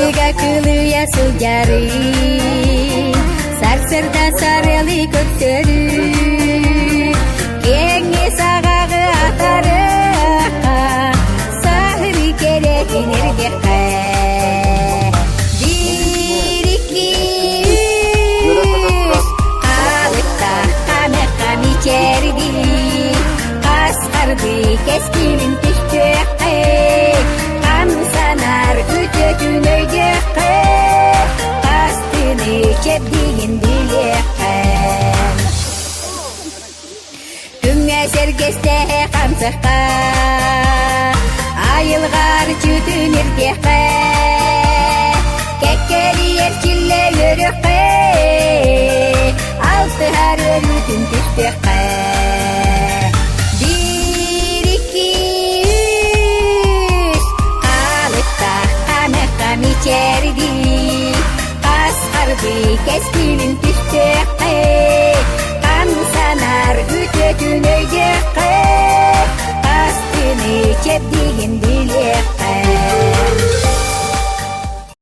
Кылыя сылжары сарсырда сарылы көктөрү кеңе сагагы атары сахыры керекин эрдекке бир эки үч калыкта камекка мичерди каскарды кескилин түштөкке кам санар өтөтүн өйдөкке кастыны чепдигин билеккен күңө сергесте камсыкка айылгар чүтүн ирдекке кеккели эрчилле өрөкке алтыар өрүтүн түштөкке мичерди каскарды кескилин түштөкке кам санар үтөтүн